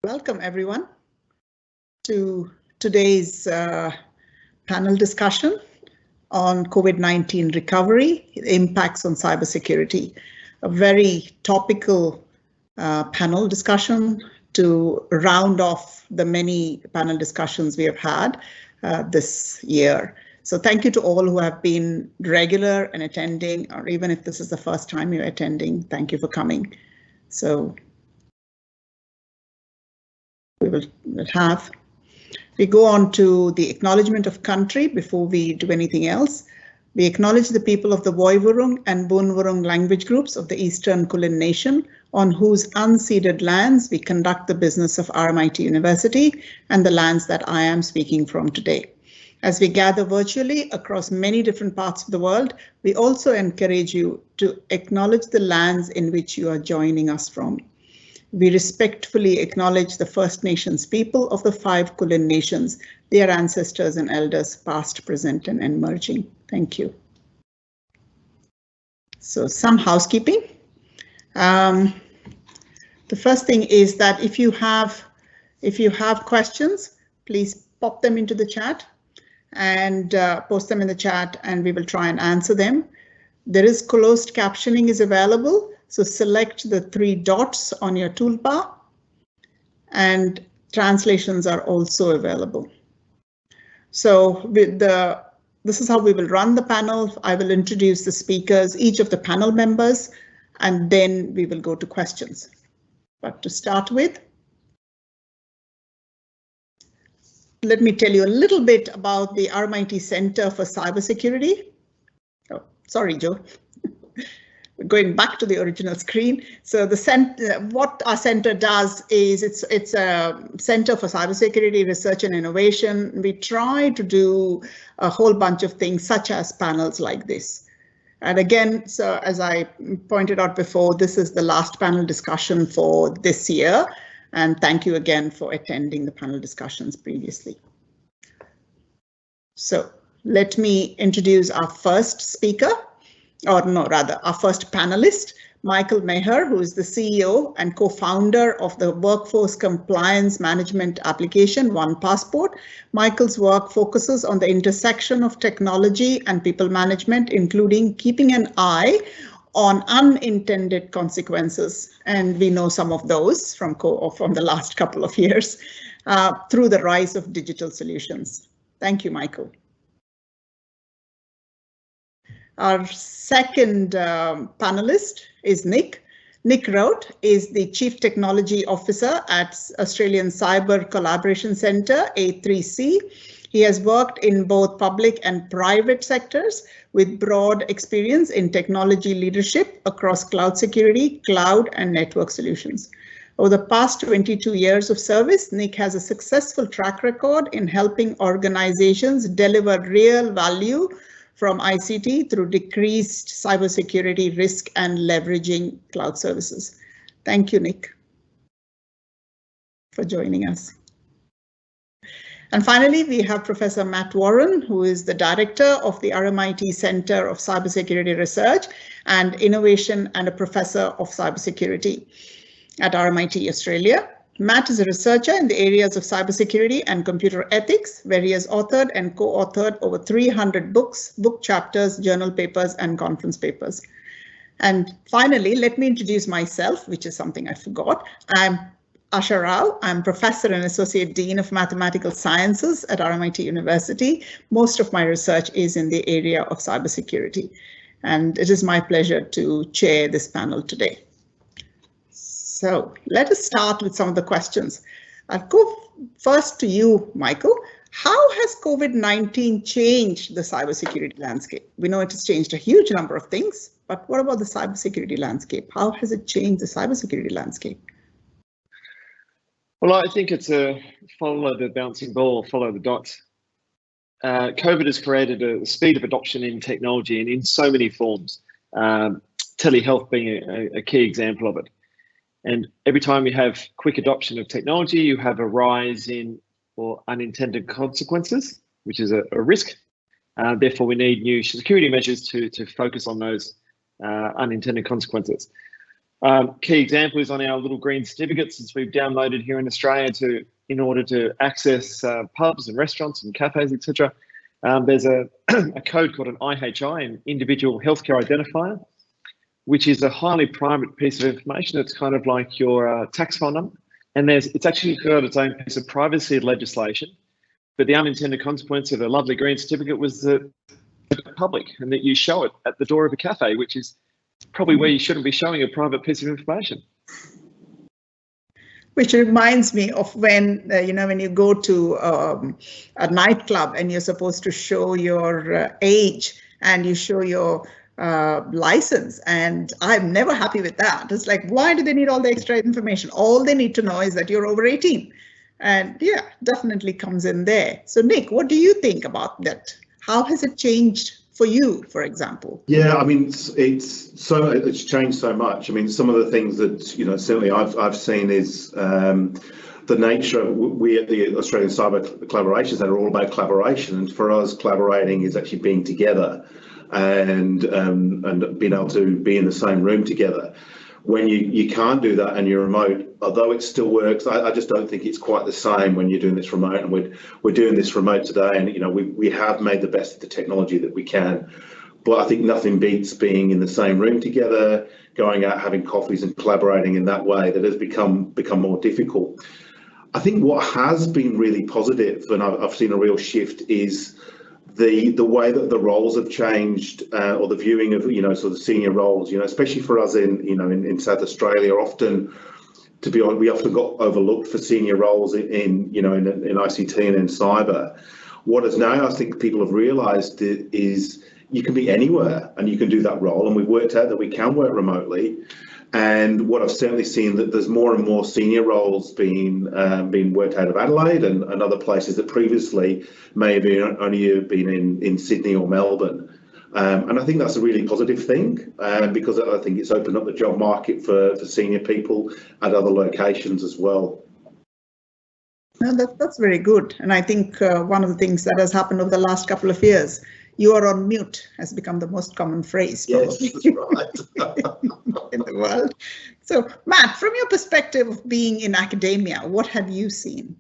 Welcome everyone to today's panel discussion on COVID-19 recovery, impacts on cybersecurity. A very topical panel discussion to round off the many panel discussions we have had this year. So thank you to all who have been regular and attending, or even if this is the first time you're attending, thank you for coming. So we go on to the acknowledgement of country before we do anything else. We acknowledge the people of the Woiwurrung and Boonwurrung language groups of the Eastern Kulin Nation, on whose unceded lands we conduct the business of RMIT University and the lands that I am speaking from today. As we gather virtually across many different parts of the world, we also encourage you to acknowledge the lands in which you are joining us from. We respectfully acknowledge the First Nations people of the 5 Kulin nations, their ancestors and elders, past, present, and emerging. Thank you. So some housekeeping. The first thing is that if you have questions, please pop them into the chat and post them in the chat, and we will try and answer them. There is closed captioning is available. So select the 3 dots on your toolbar, and translations are also available. So this is how we will run the panel. I will introduce the speakers, each of the panel members, and then we will go to questions. But to start with, let me tell you a little bit about the RMIT Center for Cybersecurity. Oh, sorry, Joe. Going back to the original screen. So what our center does is it's a center for cybersecurity research and innovation. We try to do a whole bunch of things such as panels like this. And again, so as I pointed out before, this is the last panel discussion for this year. And thank you again for attending the panel discussions previously. So let me introduce our first speaker. Or no, rather, our first panelist, Michael Maher, who is the CEO and co-founder of the workforce compliance management application, OnePassport. Michael's work focuses on the intersection of technology and people management, including keeping an eye on unintended consequences. And we know some of those from the last couple of years through the rise of digital solutions. Thank you, Michael. Our second panelist is Nick. Nick Rout is the Chief Technology Officer at Australian Cyber Collaboration Centre, A3C. He has worked in both public and private sectors with broad experience in technology leadership across cloud security, cloud and network solutions. Over the past 22 years of service, Nick has a successful track record in helping organizations deliver real value from ICT through decreased cybersecurity risk and leveraging cloud services. Thank you, Nick, for joining us. And finally, we have Professor Matt Warren, who is the director of the RMIT Center of Cybersecurity Research and Innovation and a professor of cybersecurity at RMIT Australia. Matt is a researcher in the areas of cybersecurity and computer ethics, where he has authored and co-authored over 300 books, book chapters, journal papers, and conference papers. And finally, let me introduce myself, which is something I forgot. I'm Asha Rao. I'm Professor and Associate Dean of Mathematical Sciences at RMIT University. Most of my research is in the area of cybersecurity, and it is my pleasure to chair this panel today. So let us start with some of the questions. I'll go first to you, Michael. How has COVID-19 changed the cybersecurity landscape? We know it has changed a huge number of things, but what about the cybersecurity landscape? How has it changed the cybersecurity landscape? Well, I think it's a follow the bouncing ball, follow the dots. COVID has created a speed of adoption in technology and in so many forms, telehealth being a key example of it. And every time you have quick adoption of technology, you have a rise in or unintended consequences, which is a risk. Therefore, we need new security measures to focus on those unintended consequences. Key example is on our little green certificates, since we've downloaded here in Australia in order to access pubs and restaurants and cafes, etc. There's a code called an IHI, an individual healthcare identifier, which is a highly private piece of information. It's kind of like your tax file number, and it's actually got its own piece of privacy legislation. But the unintended consequence of a lovely green certificate was that it's public, and that you show it at the door of a cafe, which is probably where you shouldn't be showing a private piece of information. Which reminds me of when, when you go to a nightclub and you're supposed to show your age and you show your license, and I'm never happy with that. It's like, why do they need all the extra information? All they need to know is that you're over 18. And yeah, definitely comes in there. So Nick, what do you think about that? How has it changed for you, for example? Yeah, I mean, it's changed so much. I mean, some of the things that, certainly I've seen is the nature of, we at the Australian Cyber Collaboration Centre are all about collaboration. And for us, collaborating is actually being together and being able to be in the same room together. When you can't do that and you're remote, although it still works, I just don't think it's quite the same when you're doing this remote. And we're doing this remote today, and we have made the best of the technology that we can. But I think nothing beats being in the same room together, going out, having coffees and collaborating in that way. That has become more difficult. I think what has been really positive, and I've seen a real shift, is the way that the roles have changed, or the viewing of sort of senior roles, especially for us in South Australia. Often, to be honest, we often got overlooked for senior roles in ICT and in cyber. What is now, I think people have realised, is you can be anywhere and you can do that role, and we've worked out that we can work remotely. And what I've certainly seen, that there's more and more senior roles being worked out of Adelaide and other places that previously may have only been in Sydney or Melbourne. And I think that's a really positive thing, because I think it's opened up the job market for senior people at other locations as well. No, that's very good. And I think one of the things that has happened over the last couple of years, "you are on mute" has become the most common phrase, probably. Yes, that's right. In the world. So Matt, from your perspective of being in academia, what have you seen?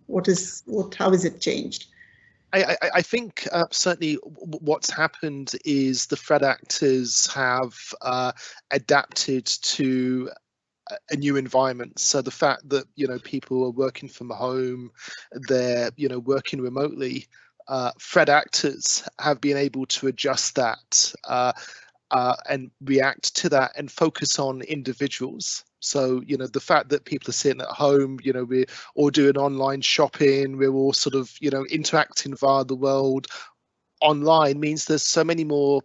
How has it changed? I think certainly what's happened is the threat actors have adapted to a new environment. So the fact that people are working from home, they're working remotely, threat actors have been able to adjust that and react to that and focus on individuals. So the fact that people are sitting at home, we're all doing online shopping, we're all sort of interacting via the world online, means there's so many more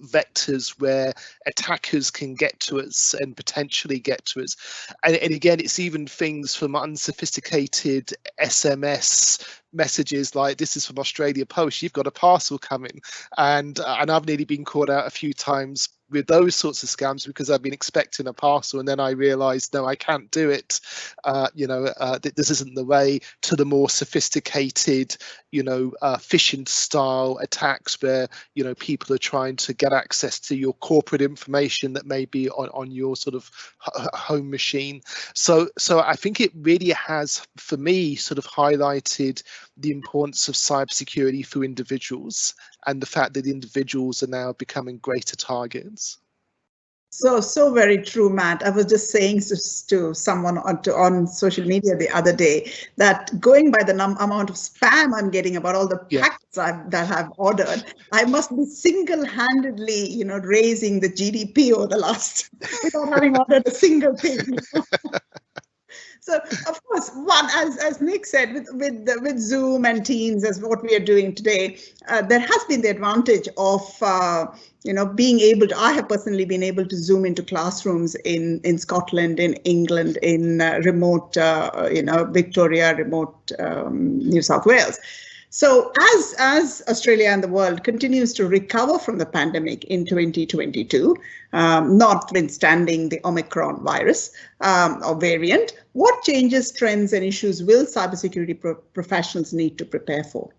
vectors where attackers can get to us and potentially get to us. And again, it's even things from unsophisticated SMS messages like, "This is from Australia Post, you've got a parcel coming," and I've nearly been caught out a few times with those sorts of scams because I've been expecting a parcel and then I realized, no, I can't do it. This isn't the way, to the more sophisticated, phishing style attacks where, people are trying to get access to your corporate information that may be on your sort of home machine. So I think it really has, for me, sort of highlighted the importance of cybersecurity for individuals and the fact that individuals are now becoming greater targets. So very true, Matt. I was just saying to someone on social media the other day that going by the amount of spam I'm getting about all the packets that I've ordered, I must be single-handedly, raising the GDP over the last without having ordered a single thing. So, of course, as Nick said, with Zoom and Teams, as what we are doing today, there has been the advantage of, being able to, I have personally been able to Zoom into classrooms in Scotland, in England, in remote, Victoria, remote New South Wales. So as Australia and the world continues to recover from the pandemic in 2022, notwithstanding the Omicron virus or variant, what changes, trends and issues will cybersecurity professionals need to prepare for?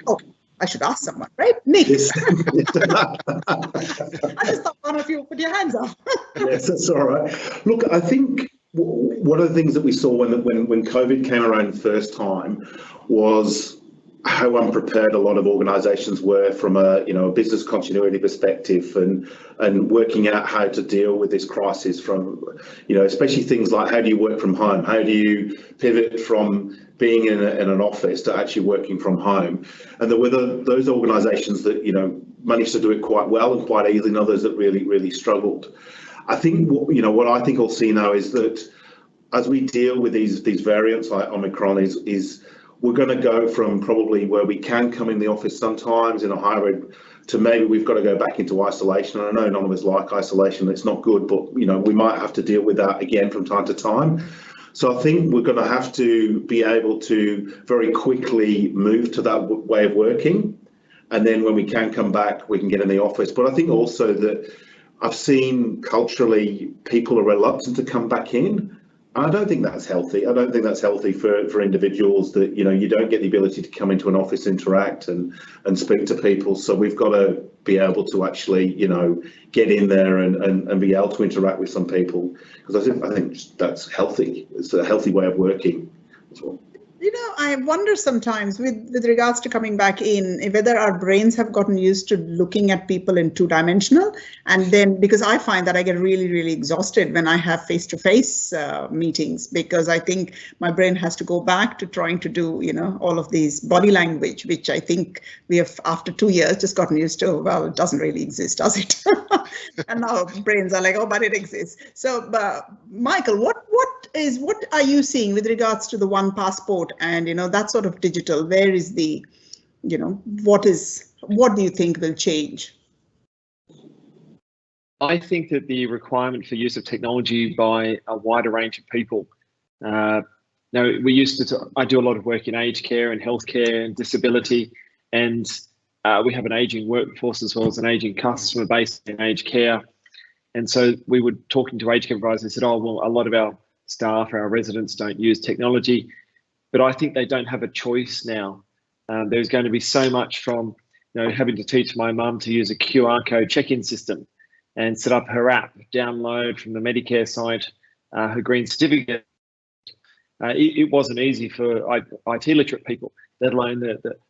Oh, I should ask someone, right? Nick. Yes. I just thought one of you put your hands up. Yes, that's all right. Look, I think one of the things that we saw when COVID came around the first time was how unprepared a lot of organisations were from a business continuity perspective, and working out how to deal with this crisis from especially things like how do you work from home, how do you pivot from being in an office to actually working from home. And there were those organisations that managed to do it quite well and quite easily, and others that really struggled. I think what I think we'll see now is that as we deal with these variants like Omicron is we're going to go from probably where we can come in the office sometimes in a hybrid to maybe we've got to go back into isolation. And I know none of us like isolation, it's not good, but we might have to deal with that again from time to time. So I think we're going to have to be able to very quickly move to that way of working. And then when we can come back, we can get in the office. But I think also that I've seen culturally people are reluctant to come back in. I don't think that's healthy. I don't think that's healthy for individuals that, you don't get the ability to come into an office, interact and speak to people. So we've got to be able to actually, get in there and be able to interact with some people, because I think that's healthy. It's a healthy way of working as well. I wonder sometimes with regards to coming back in, whether our brains have gotten used to looking at people in two-dimensional, and then because I find that I get really exhausted when I have face-to-face meetings, because I think my brain has to go back to trying to do, all of these body language, which I think we have after 2 years just gotten used to. Well, it doesn't really exist, does it? And now brains are like, oh, but it exists. So, Michael, what are you seeing with regards to the OnePassport and that sort of digital? Where is the, what do you think will change? I think that the requirement for use of technology by a wider range of people. Now, I do a lot of work in aged care and healthcare and disability, and we have an aging workforce as well as an aging customer base in aged care. And so we were talking to aged care providers and said, oh, well, a lot of our staff, our residents don't use technology, but I think they don't have a choice now. There's going to be so much from, having to teach my mum to use a QR code check-in system and set up her app, download from the Medicare site her green certificate. It wasn't easy for IT literate people, let alone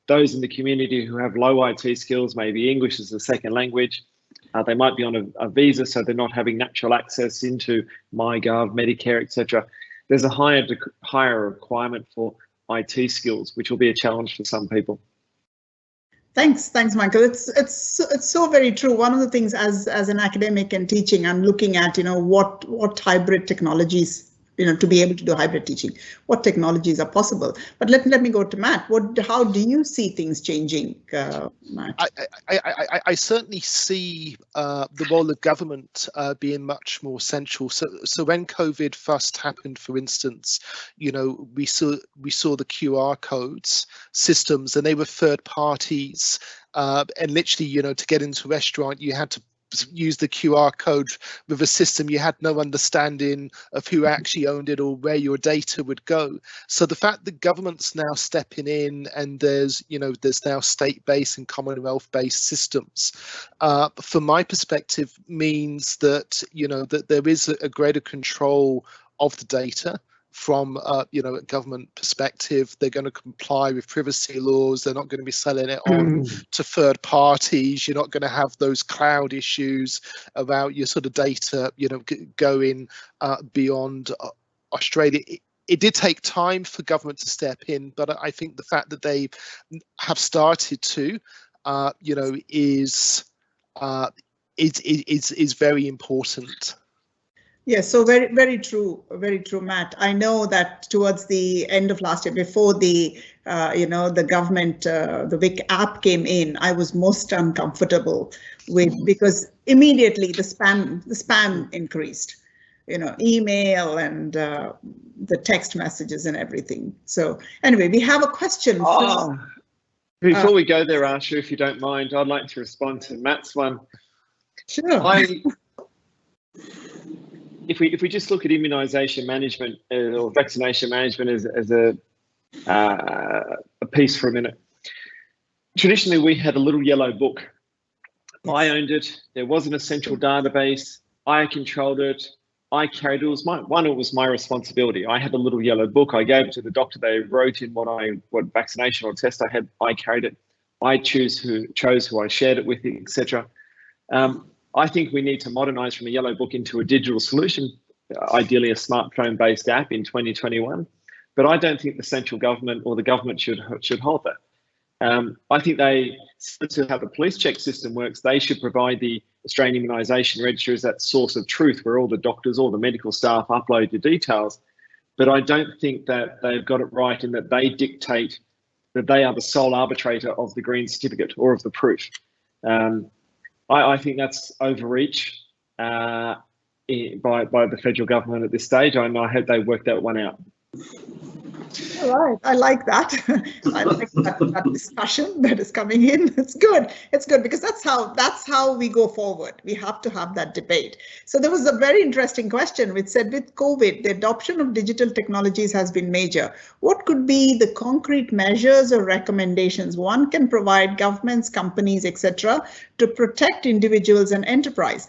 those in the community who have low IT skills, maybe English as a second language. They might be on a visa, so they're not having natural access into MyGov, Medicare, etc. There's a higher requirement for IT skills, which will be a challenge for some people. Thanks, Michael. It's so very true. One of the things as an academic and teaching, I'm looking at what hybrid technologies, to be able to do hybrid teaching, what technologies are possible. But let me go to Matt. How do you see things changing, Matt? I certainly see the role of government being much more central. So when COVID first happened, for instance, we saw the QR codes systems, and they were third parties, and literally, to get into a restaurant, you had to use the QR code with a system. You had no understanding of who actually owned it or where your data would go. So the fact that government's now stepping in, and there's now state-based and Commonwealth-based systems, from my perspective, means that that there is a greater control of the data. From a government perspective, they're going to comply with privacy laws. They're not going to be selling it on to third parties. You're not going to have those cloud issues about your sort of data, going beyond Australia. It did take time for government to step in, but I think the fact that they have started to, is very important. Yes, so very true, Matt. I know that towards the end of last year, before the the government, the Vic app came in, I was most uncomfortable with, because immediately the spam increased, email and the text messages and everything. So anyway, we have a question. Before we go there, Asha, if you don't mind, I'd like to respond to Matt's one. Sure. If we just look at immunisation management or vaccination management as a piece for a minute, traditionally we had a little yellow book. I owned it. There wasn't a central database. I controlled it. I carried it. It was my responsibility. I had a little yellow book. I gave it to the doctor. They wrote in what vaccination or test I had. I carried it. I chose who I shared it with, etc. I think we need to modernise from a yellow book into a digital solution, ideally a smartphone-based app in 2021. But I don't think the central government or the government should hold that. I think similar to how the police check system works, they should provide the Australian Immunisation Register as that source of truth where all the doctors, all the medical staff upload your details. But I don't think that they've got it right in that they dictate that they are the sole arbitrator of the green certificate or of the proof. I think that's overreach by the federal government at this stage, and I hope they work that one out. All right, I like that. I like that discussion that is coming in. It's good. It's good because that's how we go forward. We have to have that debate. So there was a very interesting question which said, with COVID, the adoption of digital technologies has been major. What could be the concrete measures or recommendations one can provide governments, companies, etc., to protect individuals and enterprise?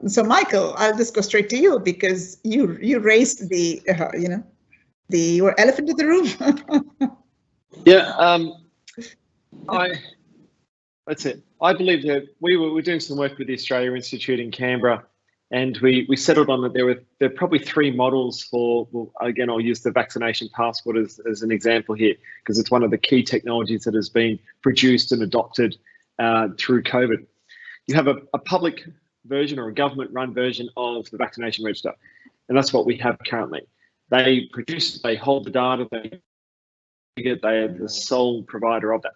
So Michael, I'll just go straight to you because you raised the your elephant in the room. Yeah, that's it. I believe that we were doing some work with the Australia Institute in Canberra, and we settled on that there are probably three models for. Well, again, I'll use the vaccination passport as an example here because it's one of the key technologies that has been produced and adopted through COVID. You have a public version or a government-run version of the vaccination register, and that's what we have currently. They hold the data, they are the sole provider of that.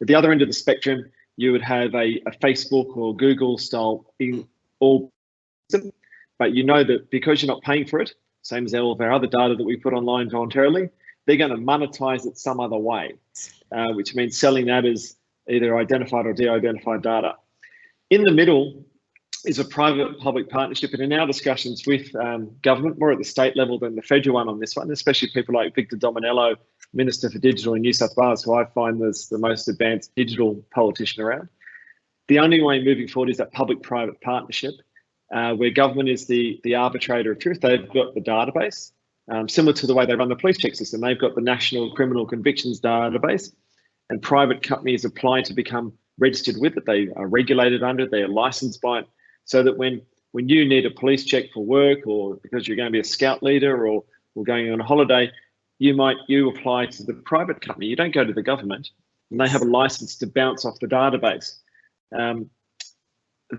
At the other end of the spectrum, you would have a Facebook or Google style but you know that because you're not paying for it, same as all of our other data that we put online voluntarily, they're going to monetize it some other way, which means selling that as either identified or de-identified data. In the middle is a private-public partnership, and in our discussions with government, more at the state level than the federal one on this one, especially people like Victor Dominello, Minister for Digital in New South Wales, who I find is the most advanced digital politician around. The only way moving forward is that public-private partnership, where government is the arbitrator of truth. They've got the database, similar to the way they run the police check system. They've got the National Criminal Convictions Database, and private companies apply to become registered with it. They are regulated under it, they are licensed by it, so that when you need a police check for work or because you're going to be a scout leader or going on a holiday, you apply to the private company. You don't go to the government, and they have a license to bounce off the database.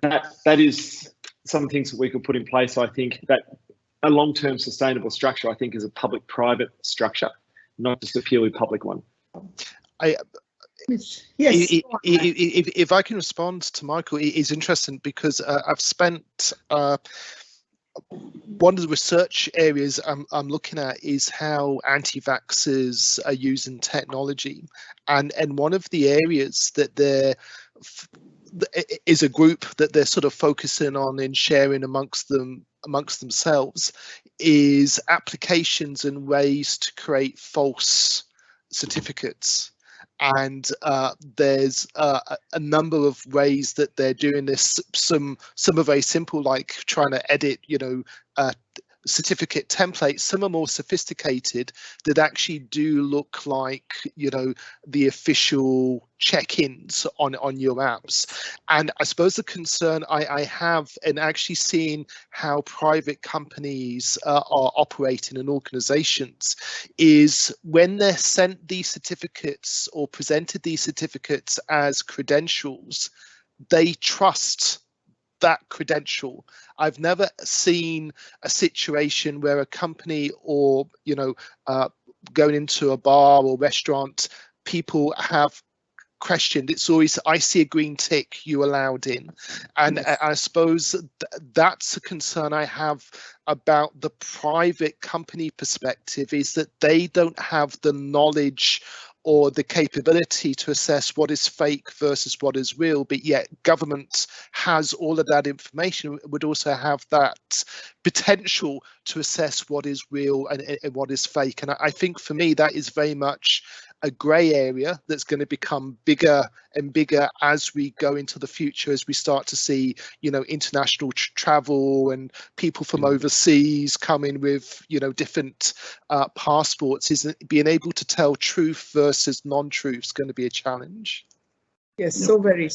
That is some things that we could put in place. I think that a long-term sustainable structure, I think, is a public-private structure, not just a purely public one. Yes. If I can respond to Michael, it is interesting because I've spent one of the research areas I'm looking at is how anti-vaxxers are using technology, and one of the areas that there is a group that they're sort of focusing on and sharing amongst themselves is applications and ways to create false certificates. And there's a number of ways that they're doing this. Some are very simple, like trying to edit, certificate templates. Some are more sophisticated that actually do look like, the official check-ins on your apps. And I suppose the concern I have, and actually seeing how private companies are operating and organizations, is when they're sent these certificates or presented these certificates as credentials, they trust that credential. I've never seen a situation where a company or, going into a bar or restaurant, people have questioned. It's always, I see a green tick, you allowed in. And I suppose that's a concern I have about the private company perspective, is that they don't have the knowledge or the capability to assess what is fake versus what is real, but yet governments has all of that information would also have that potential to assess what is real and what is fake. And I think for me, that is very much a grey area that's going to become bigger and bigger as we go into the future, as we start to see, you know, international travel and people from overseas come in with, you know, different passports. Is being able to tell truth versus non-truth is going to be a challenge. Yes, so very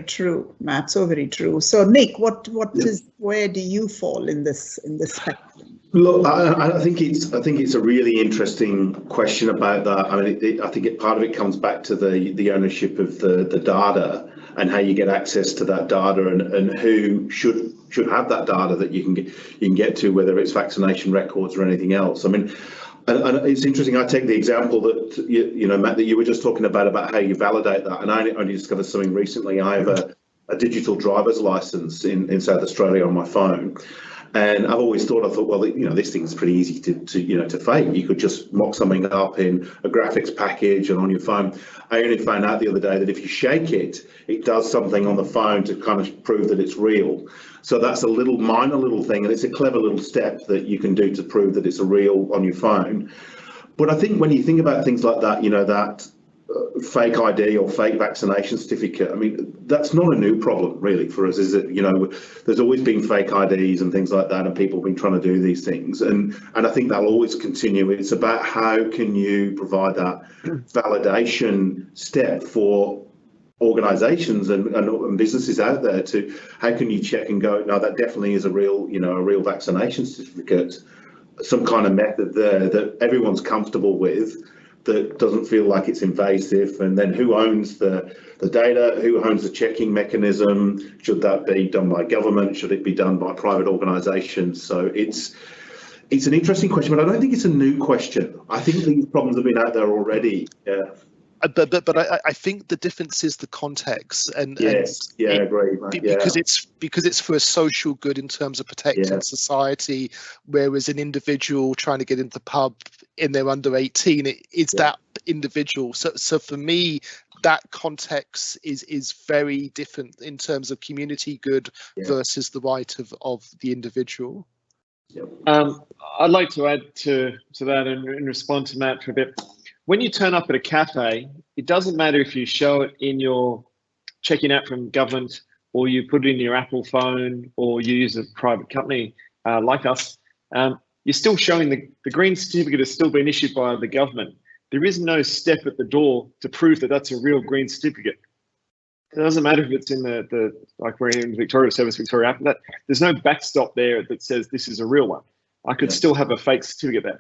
true, Matt. So very true. So, Nick, where do you fall in this spectrum? Look, I think it's a really interesting question about that. I mean, I think part of it comes back to the ownership of the data and how you get access to that data and who should have that data that you can get to, whether it's vaccination records or anything else. I mean. And it's interesting. I take the example that you know, Matt, that you were just talking about how you validate that. And I only discovered something recently. I have a digital driver's license in South Australia on my phone, and I thought, well, you know, this thing's pretty easy to fake. You could just mock something up in a graphics package and on your phone. I only found out the other day that if you shake it, it does something on the phone to kind of prove that it's real. So that's a minor little thing, and it's a clever little step that you can do to prove that it's a real on your phone. But I think when you think about things like that, you know, that fake ID or fake vaccination certificate, I mean, that's not a new problem really for us, is it? You know, there's always been fake IDs and things like that, and people have been trying to do these things, and I think that'll always continue. It's about how can you provide that validation step for organizations and businesses out there to how can you check and go, no, that definitely is a real vaccination certificate, some kind of method there that everyone's comfortable with, that doesn't feel like it's invasive. And then who owns the data, who owns the checking mechanism? Should that be done by government? Should it be done by private organizations? So it's an interesting question, but I don't think it's a new question. I think these problems have been out there already. Yeah. But I think the difference is the context, and I agree, mate. Because it's for a social good in terms of protecting society, whereas an individual trying to get into the pub in they're under 18, it's that individual. So for me, that context is very different in terms of community good versus the right of the individual. I'd like to add to that and respond to Matt for a bit. When you turn up at a cafe, it doesn't matter if you show it in your check-in app from government, or you put it in your Apple phone, or you use a private company like us. You're still showing the green certificate has still been issued by the government. There is no step at the door to prove that that's a real green certificate. It doesn't matter if it's in the like we're in Victoria Service Victoria app. There's no backstop there that says this is a real one. I could still have a fake certificate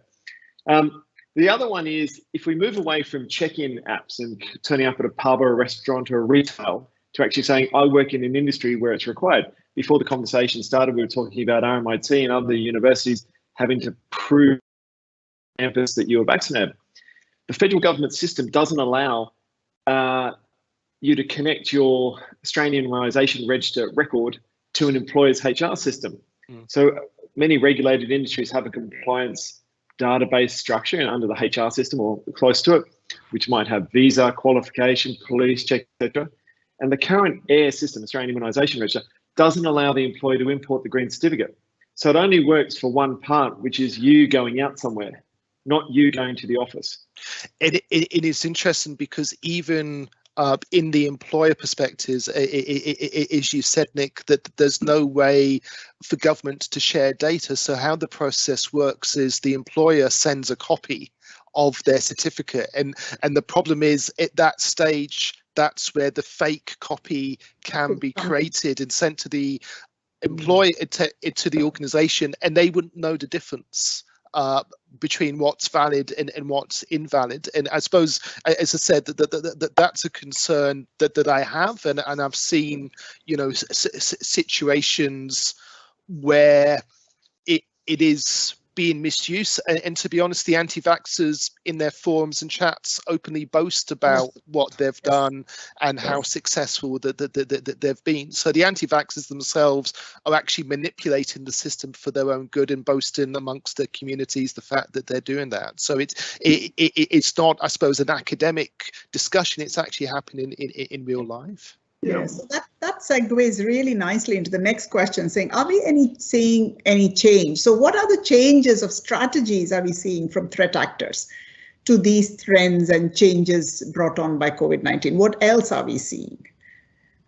there. The other one is if we move away from check-in apps and turning up at a pub or a restaurant or a retail to actually saying, I work in an industry where it's required. Before the conversation started, we were talking about RMIT and other universities having to prove campus that you were vaccinated. The federal government system doesn't allow you to connect your Australian Immunisation Register record to an employer's HR system. So many regulated industries have a compliance database structure under the HR system or close to it, which might have visa, qualification, police check, etc. And the current AIR system, Australian Immunisation Register, doesn't allow the employer to import the green certificate. So it only works for one part, which is you going out somewhere, not you going to the office. It is interesting because even in the employer perspectives, as you said, Nick, that there's no way for government to share data. So how the process works is the employer sends a copy of their certificate, and the problem is at that stage, that's where the fake copy can be created and sent to the employer, to the organization, and they wouldn't know the difference between what's valid and what's invalid. And I suppose, as I said, that's a concern that I have, and I've seen, you know, situations where it is being misused, and to be honest, the anti-vaxxers in their forums and chats openly boast about what they've done and how successful that they've been. So the anti-vaxxers themselves are actually manipulating the system for their own good and boasting amongst their communities the fact that they're doing that. So it's not, I suppose, an academic discussion. It's actually happening in real life. Yeah, so that segues really nicely into the next question, saying, are we seeing any change? So what are the changes of strategies are we seeing from threat actors to these trends and changes brought on by COVID-19? What else are we seeing?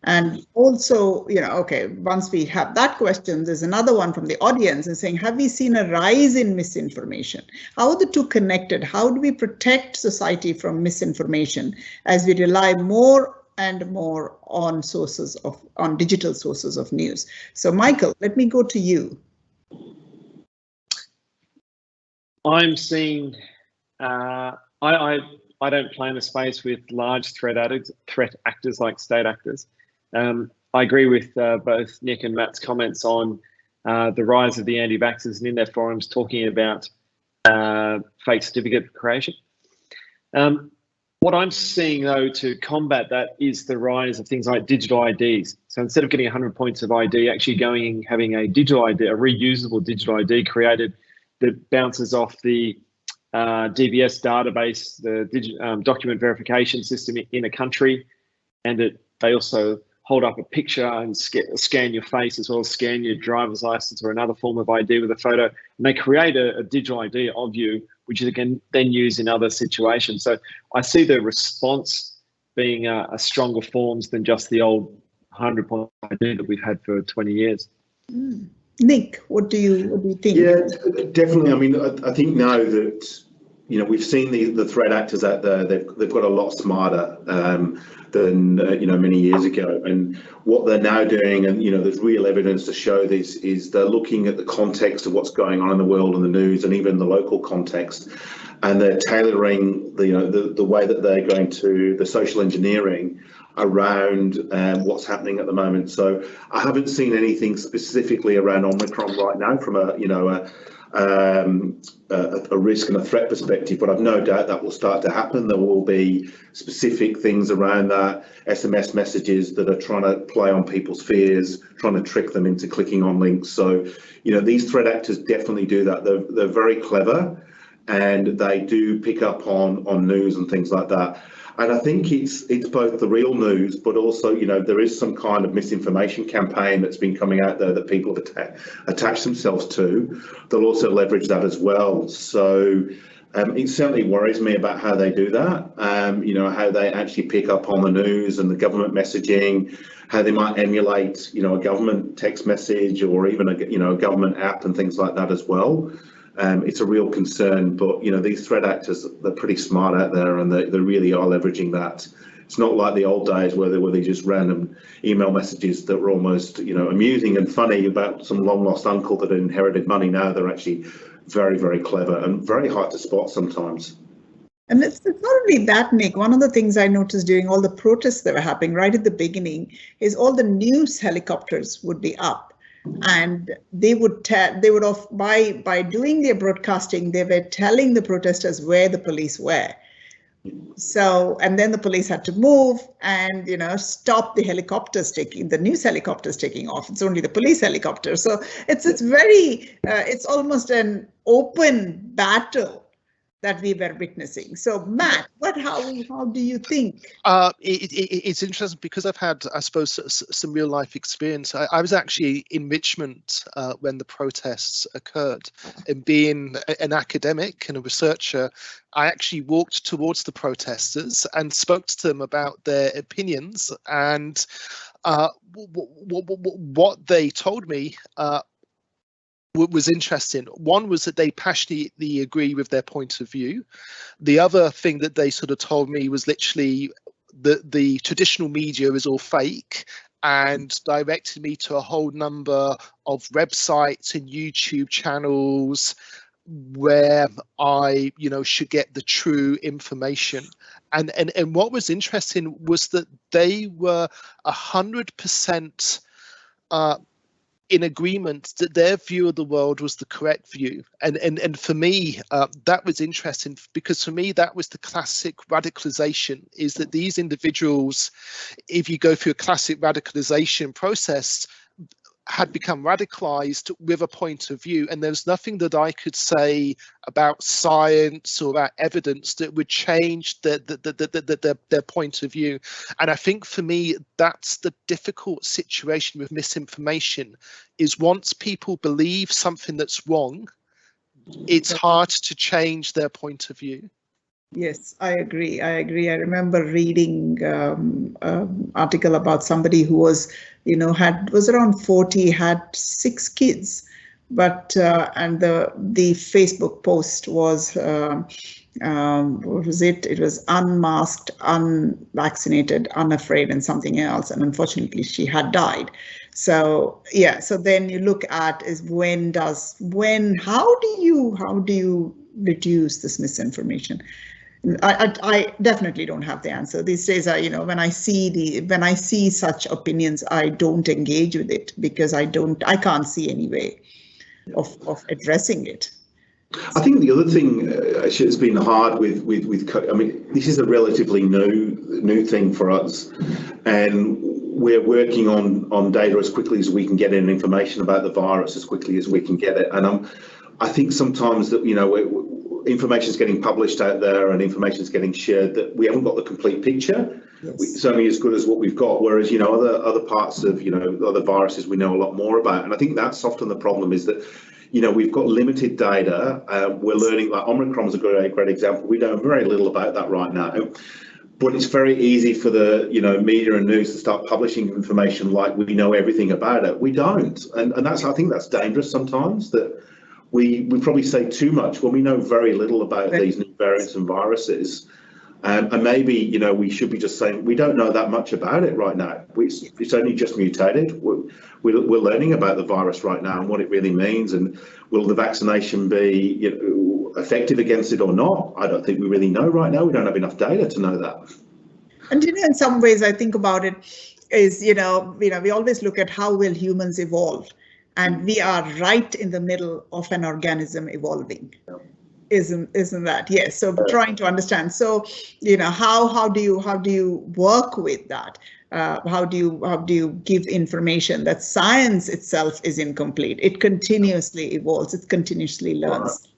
And also, okay, once we have that question, there's another one from the audience and saying, have we seen a rise in misinformation? How are the two connected? How do we protect society from misinformation as we rely more and more on digital sources of news? So Michael, let me go to you. I'm seeing, I don't play in a space with large threat actors like state actors. I agree with both Nick and Matt's comments on the rise of the anti-vaxxers and in their forums talking about fake certificate creation. What I'm seeing, though, to combat that is the rise of things like digital IDs. So instead of getting 100 points of ID, actually having a digital ID, a reusable digital ID created that bounces off the DVS database, the document verification system in a country, and they also hold up a picture and scan your face as well as scan your driver's license or another form of ID with a photo, and they create a digital ID of you, which you can then use in other situations. So I see the response being a stronger forms than just the old 100-point ID that we've had for 20 years. Nick, what do you think? Yeah, definitely. I mean, I think now that we've seen the threat actors out there, they've got a lot smarter than many years ago, and what they're now doing, and there's real evidence to show this, is they're looking at the context of what's going on in the world and the news and even the local context, and they're tailoring the way that they're going to the social engineering around what's happening at the moment. So I haven't seen anything specifically around Omicron right now from a risk and a threat perspective, but I've no doubt that will start to happen. There will be specific things around that, SMS messages that are trying to play on people's fears, trying to trick them into clicking on links. So, these threat actors definitely do that. They're very clever, and they do pick up on news and things like that. And I think it's both the real news, but also, there is some kind of misinformation campaign that's been coming out there that people attach themselves to. They'll also leverage that as well. So it certainly worries me about how they do that. How they actually pick up on the news and the government messaging, how they might emulate, a government text message or even a government app and things like that as well. It's a real concern, but these threat actors, they're pretty smart out there, and they really are leveraging that. It's not like the old days where they just random email messages that were almost amusing and funny about some long lost uncle that had inherited money. Now they're actually very, very clever and very hard to spot sometimes. And it's not only that, Nick. One of the things I noticed during all the protests that were happening right at the beginning is all the news helicopters would be up. And they would by doing their broadcasting, they were telling the protesters where the police were. So, and then the police had to move and stop the news helicopters taking off. It's only the police helicopter. So it's almost an open battle that we were witnessing. So Matt, how do you think? It's interesting because I've had, I suppose, some real life experience. I was actually in Richmond when the protests occurred, and being an academic and a researcher, I actually walked towards the protesters and spoke to them about their opinions, and what they told me was interesting. One was that they passionately agree with their point of view. The other thing that they sort of told me was literally that the traditional media is all fake, and directed me to a whole number of websites and YouTube channels where I, should get the true information. And what was interesting was that they were 100% in agreement that their view of the world was the correct view. And for me, that was interesting, because for me, that was the classic radicalization, is that these individuals, if you go through a classic radicalization process, had become radicalized with a point of view, and there's nothing that I could say about science or about evidence that would change their point of view. And I think for me, that's the difficult situation with misinformation, is once people believe something that's wrong, it's hard to change their point of view. Yes, I agree. I remember reading article about somebody who was, was around 40, had 6 kids, but and the Facebook post was what was it? It was unmasked, unvaccinated, unafraid, and something else. And unfortunately, she had died. So yeah. So then you look at is how do you reduce this misinformation? I definitely don't have the answer these days. When I see such opinions, I don't engage with it because I can't see any way of addressing it. I think the other thing has been hard with I mean, this is a relatively new thing for us, and we're working on data as quickly as we can get in information about the virus as quickly as we can get it. And I think sometimes that information is getting published out there and information is getting shared that we haven't got the complete picture. Yes. It's only as good as what we've got, whereas other parts of other viruses we know a lot more about. And I think that's often the problem, is that we've got limited data. We're learning, like Omicron is a great example. We know very little about that right now, but it's very easy for the media and news to start publishing information like we know everything about it. We don't, and I think that's dangerous sometimes, that we probably say too much when we know very little about these new variants and viruses. And maybe, we should be just saying we don't know that much about it right now. It's only just mutated. We're learning about the virus right now and what it really means. And will the vaccination be effective against it or not? I don't think we really know right now. We don't have enough data to know that. And in some ways, I think about it is, we always look at how will humans evolve. And we are right in the middle of an organism evolving, isn't that? Yes. So trying to understand. So how do you work with that? How do you give information that science itself is incomplete? It continuously evolves. It continuously learns.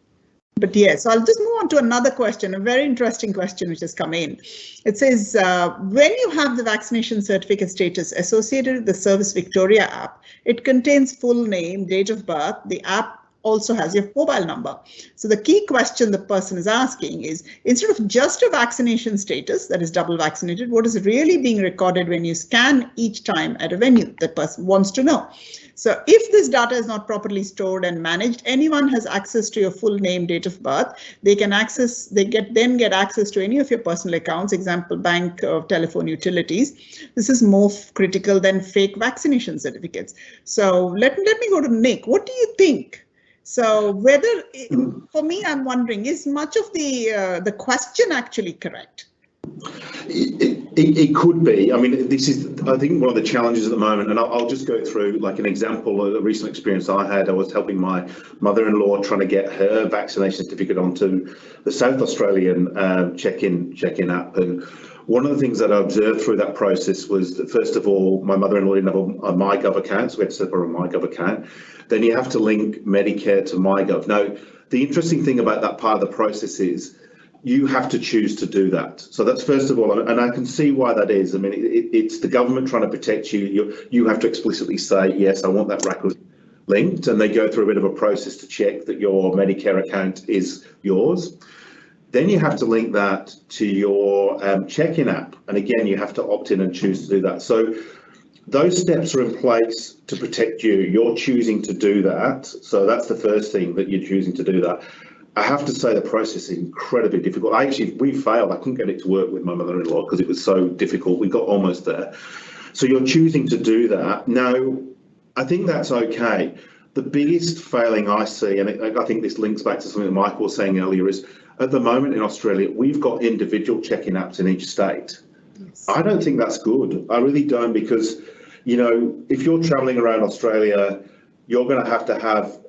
But yeah, so I'll just move on to another question, a very interesting question which has come in. It says, when you have the vaccination certificate status associated with the Service Victoria app, it contains full name, date of birth. The app also has your mobile number. So the key question the person is asking is, instead of just a vaccination status, that is double vaccinated, what is really being recorded when you scan each time at a venue? That person wants to know. So if this data is not properly stored and managed, anyone has access to your full name, date of birth. They get access to any of your personal accounts, example, bank or telephone utilities. This is more critical than fake vaccination certificates. So let me go to Nick. What do you think? So for me, I'm wondering, is much of the question actually correct? It could be. I mean, this is, I think, one of the challenges at the moment, and I'll just go through like an example, a recent experience I had. I was helping my mother-in-law trying to get her vaccination certificate onto the South Australian check-in app. And one of the things that I observed through that process was that, first of all, my mother-in-law didn't have a MyGov account, so we had to set up a MyGov account. Then you have to link Medicare to MyGov. Now, the interesting thing about that part of the process is you have to choose to do that. So that's first of all, and I can see why that is. I mean, it's the government trying to protect you. You have to explicitly say, yes, I want that record linked, and they go through a bit of a process to check that your Medicare account is yours. Then you have to link that to your check-in app. And again, you have to opt in and choose to do that. So those steps are in place to protect you. You're choosing to do that. So that's the first thing, that you're choosing to do that. I have to say the process is incredibly difficult. We failed. I couldn't get it to work with my mother-in-law because it was so difficult. We got almost there. So you're choosing to do that. Now, I think that's okay. The biggest failing I see, and I think this links back to something that Michael was saying earlier, is at the moment in Australia, we've got individual check-in apps in each state. Yes. I don't think that's good. I really don't, because, if you're travelling around Australia, you're going to have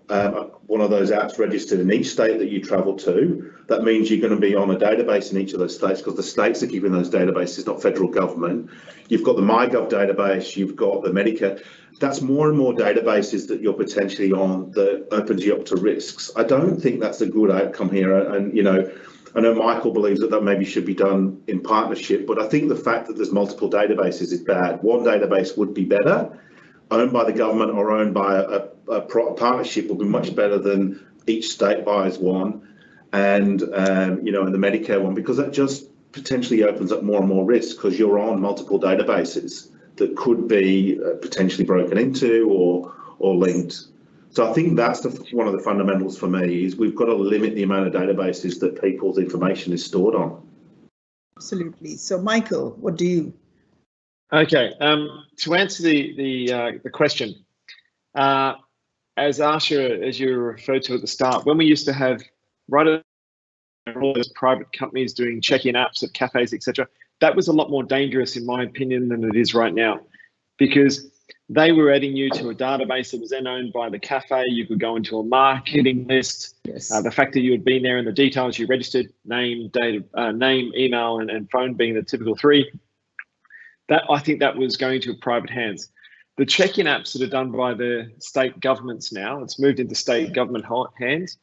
one of those apps registered in each state that you travel to. That means you're going to be on a database in each of those states, because the states are keeping those databases, not federal government. You've got the MyGov database, you've got the Medicare. That's more and more databases that you're potentially on that opens you up to risks. I don't think that's a good outcome here. And, you know, I know Michael believes that maybe should be done in partnership, but I think the fact that there's multiple databases is bad. One database would be better, owned by the government or owned by a partnership would be much better than each state buys one, and you know, and the Medicare one, because that just potentially opens up more and more risk, because you're on multiple databases that could be potentially broken into or linked. So I think that's one of the fundamentals for me, is we've got to limit the amount of databases that people's information is stored on. Absolutely. So Michael, what do you? Okay, to answer the question, as Asha, as you referred to at the start, when we used to have all those private companies doing check-in apps at cafes, etc., that was a lot more dangerous, in my opinion, than it is right now, because they were adding you to a database that was then owned by the cafe. You could go into a marketing list. Yes. The fact that you had been there and the details you registered, name, date, name, email, and phone being the typical three. That, I think that was going to private hands. The check-in apps that are done by the state governments now, it's moved into state government hands.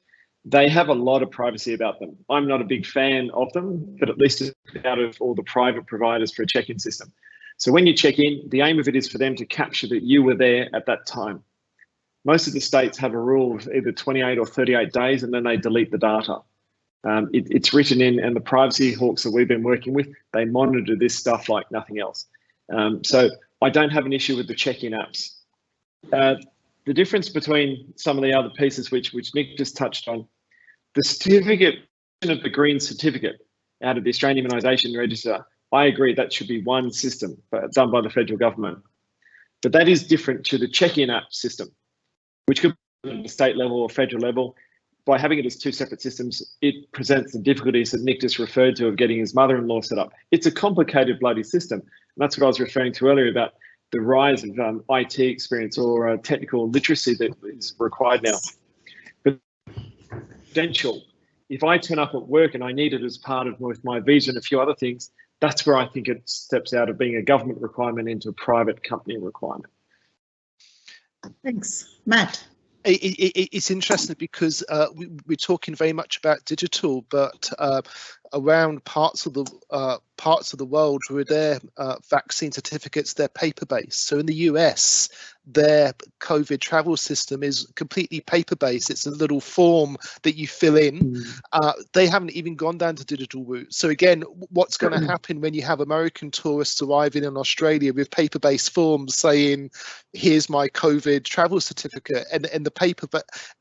They have a lot of privacy about them. I'm not a big fan of them, but at least it's out of all the private providers for a check-in system. So when you check in, the aim of it is for them to capture that you were there at that time. Most of the states have a rule of either 28 or 38 days, and then they delete the data. It's written in, and the privacy hawks that we've been working with, they monitor this stuff like nothing else. So I don't have an issue with the check-in apps. The difference between some of the other pieces which Nick just touched on, the certificate of the green certificate out of the Australian Immunisation Register, I agree that should be one system done by the federal government. But that is different to the check-in app system, which could be at the state level or federal level. By having it as two separate systems, it presents the difficulties that Nick just referred to of getting his mother-in-law set up. It's a complicated bloody system. And that's what I was referring to earlier about the rise of IT experience or technical literacy that is required now. But potential, if I turn up at work and I need it as part of my visa and a few other things, that's where I think it steps out of being a government requirement into a private company requirement. Thanks. Matt. It's interesting because we're talking very much about digital, but around parts of the world where their vaccine certificates, they're paper-based. So in the US, their COVID travel system is completely paper-based. It's a little form that you fill in. They haven't even gone down the digital route. So again, what's going to happen when you have American tourists arriving in Australia with paper-based forms saying, here's my COVID travel certificate, and the paper,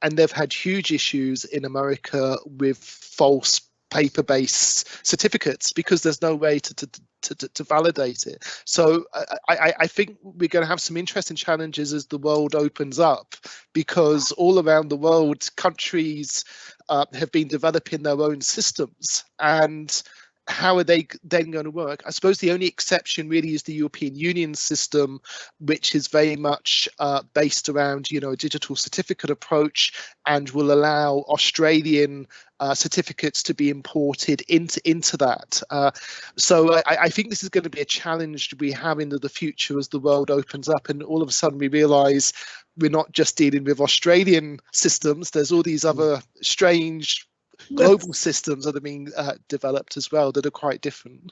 and they've had huge issues in America with false paper-based certificates because there's no way to validate it. So I think we're going to have some interesting challenges as the world opens up, because all around the world, countries have been developing their own systems, and how are they then going to work? I suppose the only exception really is the European Union system, which is very much based around, you know, a digital certificate approach, and will allow Australian certificates to be imported into that. So I think this is going to be a challenge we have into the future as the world opens up, and all of a sudden we realise we're not just dealing with Australian systems. There's all these other strange global systems that are being developed as well that are quite different.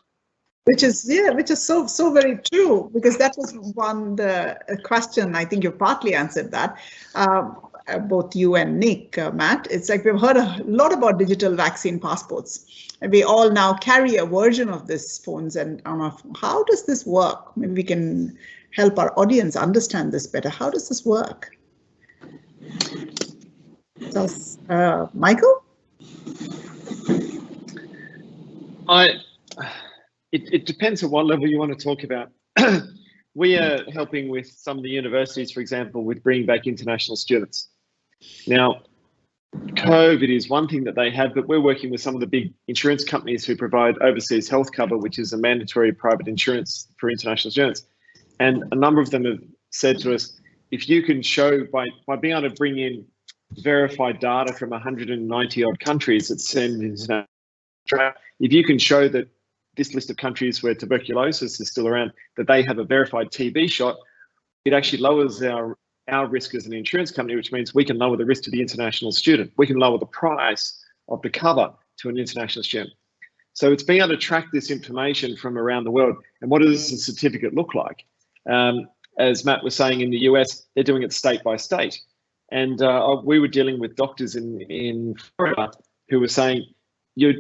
Which is so very true, because that was the question. I think you partly answered that, both you and Nick, Matt. It's like we've heard a lot about digital vaccine passports, and we all now carry a version of these phones. And how does this work? Maybe we can help our audience understand this better. How does this work? So, Michael? It depends on what level you want to talk about. We are helping with some of the universities, for example, with bringing back international students. Now, COVID is one thing that they have, but we're working with some of the big insurance companies who provide overseas health cover, which is a mandatory private insurance for international students. And a number of them have said to us, if you can show by being able to bring in verified data from 190 odd countries that send international, if you can show that this list of countries where tuberculosis is still around, that they have a verified TB shot, it actually lowers our risk as an insurance company, which means we can lower the risk to the international student. We can lower the price of the cover to an international student. So it's being able to track this information from around the world. And what does the certificate look like? As Matt was saying, in the US, they're doing it state by state. And we were dealing with doctors in Florida who were saying, you're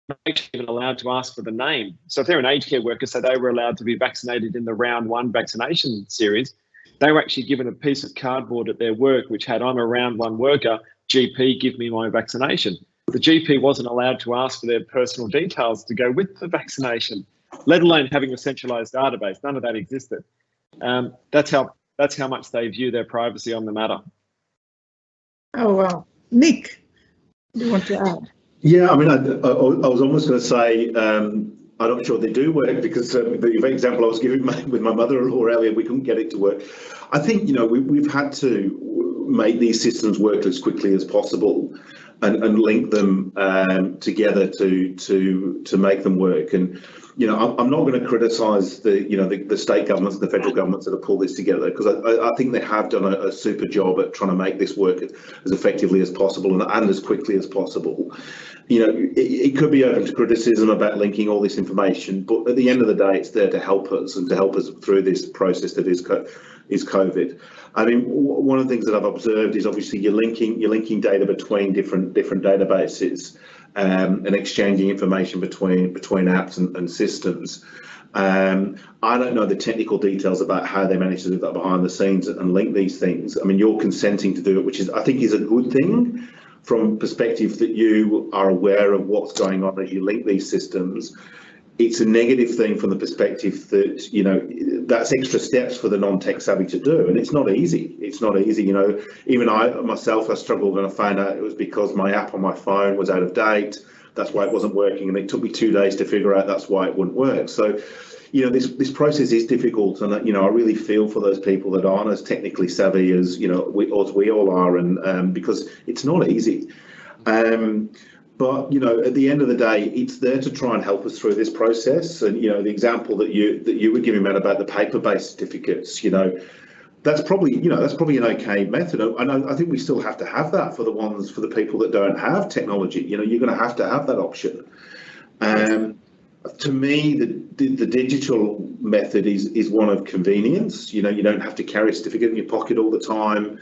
not even allowed to ask for the name. So if they're an aged care worker, so they were allowed to be vaccinated in the round 1 vaccination series, they were actually given a piece of cardboard at their work which had, I'm a round 1 worker, GP, give me my vaccination. The GP wasn't allowed to ask for their personal details to go with the vaccination, let alone having a centralised database. None of that existed. That's how much they view their privacy on the matter. Oh, wow. Nick, do you want to add? Yeah, I mean, I was almost going to say, I'm not sure they do work, because the example I was giving with my mother-in-law earlier, we couldn't get it to work. I think, you know, we've had to make these systems work as quickly as possible and link them together to make them work. And, you know, I'm not going to criticise the state governments and the federal governments that have pulled this together, because I think they have done a super job at trying to make this work as effectively as possible and as quickly as possible. You know, it could be open to criticism about linking all this information, but at the end of the day, it's there to help us and to help us through this process that is COVID. I mean, one of the things that I've observed is obviously you're linking data between different databases and exchanging information between apps and systems. I don't know the technical details about how they manage to do that behind the scenes and link these things. I mean, you're consenting to do it, which I think is a good thing from perspective that you are aware of what's going on as you link these systems. It's a negative thing from the perspective that, you know, that's extra steps for the non-tech savvy to do, and it's not easy. It's not easy, you know. Even I struggled, and I found out it was because my app on my phone was out of date. That's why it wasn't working, and it took me 2 days to figure out that's why it wouldn't work. So, you know, this process is difficult, and, you know, I really feel for those people that aren't as technically savvy as, you know, we all are, and because it's not easy. But, you know, at the end of the day, it's there to try and help us through this process. And, you know, the example that you were giving, Matt, about the paper-based certificates, you know, that's probably an okay method. And I think we still have to have that for the people that don't have technology. You know, you're going to have that option. To me, the digital method is one of convenience. You know, you don't have to carry a certificate in your pocket all the time.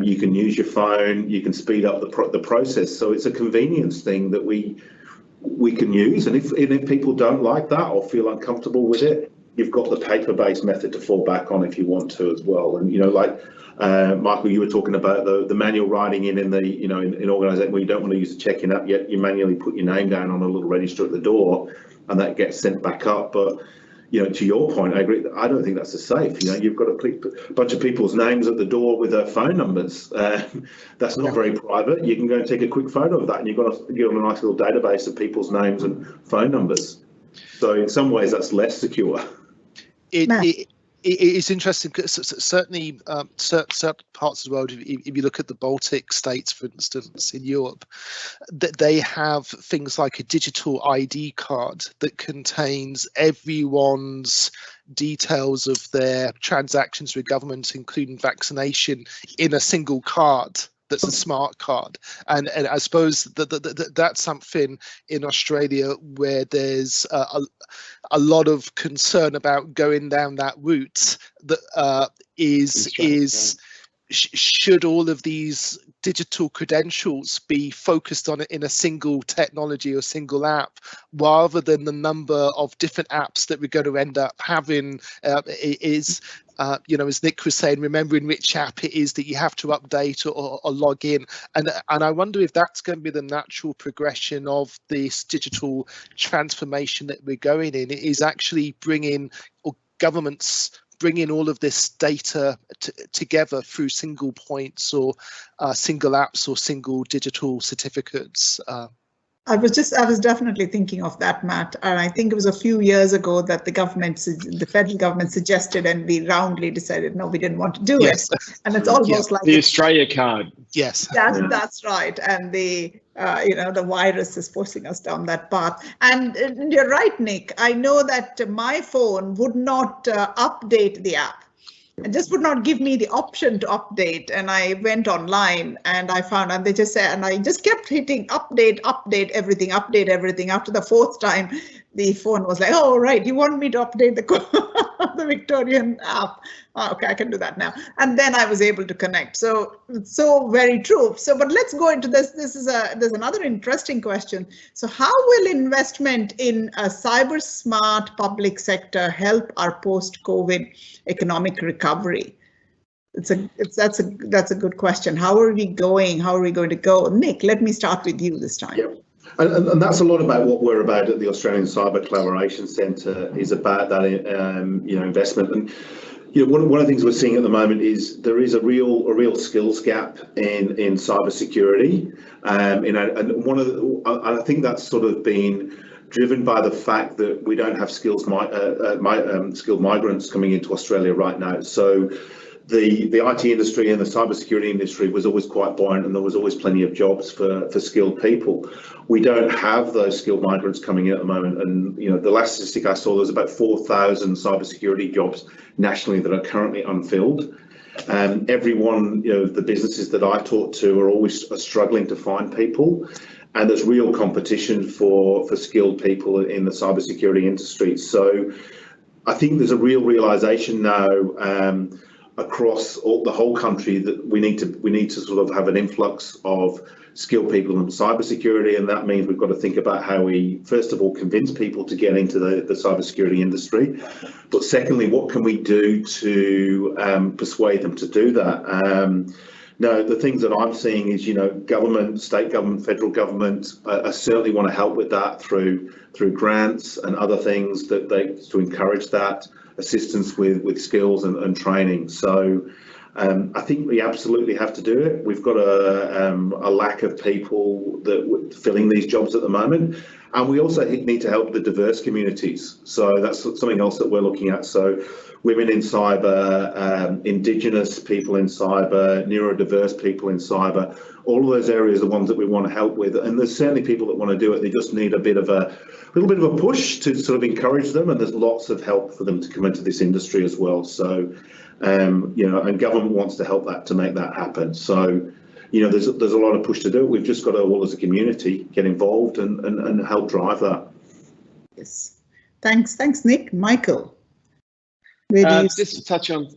You can use your phone. You can speed up the process. So it's a convenience thing that we can use. And if people don't like that or feel uncomfortable with it, you've got the paper-based method to fall back on if you want to as well. And, you know, like Michael, you were talking about the manual writing in the, you know, in organisation where you don't want to use the check-in app, yet you manually put your name down on a little register at the door, and that gets sent back up. But, you know, to your point, I agree. I don't think that's as safe. You know, you've got a bunch of people's names at the door with their phone numbers. That's not very private. You can go and take a quick photo of that, and you've got a nice little database of people's names and phone numbers. So in some ways, that's less secure. It is interesting because certainly certain parts of the world, if you look at the Baltic states, for instance, in Europe, that they have things like a digital ID card that contains everyone's details of their transactions with government, including vaccination, in a single card. That's a smart card, and I suppose that's something in Australia where there's a lot of concern about going down that route. That should all of these digital credentials be focused on it in a single technology or single app, rather than the number of different apps that we're going to end up having? You know, as Nick was saying, remembering which app it is that you have to update or log in, and I wonder if that's going to be the natural progression of this digital transformation that we're going in. It is actually bringing, or governments bringing all of this data together through single points or single apps or single digital certificates. I was definitely thinking of that, Matt, and I think it was a few years ago that the federal government suggested, and we roundly decided no, we didn't want to do it. And it's almost like the Australia card. Yes, that's right. And the the virus is forcing us down that path. And you're right, Nick. I know that my phone would not update the app. It just would not give me the option to update, and I went online and I found, and they just said, and I just kept hitting update everything. After the fourth time, the phone was like, "Oh, right, you want me to update the Victorian app? Oh, okay, I can do that now." And then I was able to connect. So very true. So, but let's go into this. There's another interesting question. So, how will investment in a cyber smart public sector help our post-COVID economic recovery? That's a good question. How are we going? How are we going to go? Nick, let me start with you this time. Yep. And that's a lot about what we're about at the Australian Cyber Collaboration Centre, is about that investment. And one of the things we're seeing at the moment is there is a real skills gap in cybersecurity. And I think that's sort of been driven by the fact that we don't have skilled migrants coming into Australia right now. So the IT industry and the cybersecurity industry was always quite buoyant, and there was always plenty of jobs for skilled people. We don't have those skilled migrants coming in at the moment, and the last statistic I saw, there was about 4,000 cybersecurity jobs nationally that are currently unfilled. Everyone, the businesses that I talk to are always struggling to find people, and there's real competition for skilled people in the cybersecurity industry. So I think there's a real realization now across the whole country that we need to sort of have an influx of skilled people in cybersecurity, and that means we've got to think about how we first of all convince people to get into the cybersecurity industry, but secondly, what can we do to persuade them to do that? No, the things that I'm seeing is, government, state government, federal government, I certainly want to help with that through grants and other things to encourage that assistance with skills and training. So I think we absolutely have to do it. We've got a lack of people that filling these jobs at the moment, and we also need to help the diverse communities. So that's something else that we're looking at. So women in cyber, Indigenous people in cyber, neurodiverse people in cyber, all of those areas are ones that we want to help with. And there's certainly people that want to do it. They just need a little bit of a push to sort of encourage them. And there's lots of help for them to come into this industry as well. So, and government wants to help to make that happen. So, there's a lot of push to do it. We've just got to all as a community get involved and help drive that. Yes. Thanks, Nick. Michael. Just to touch on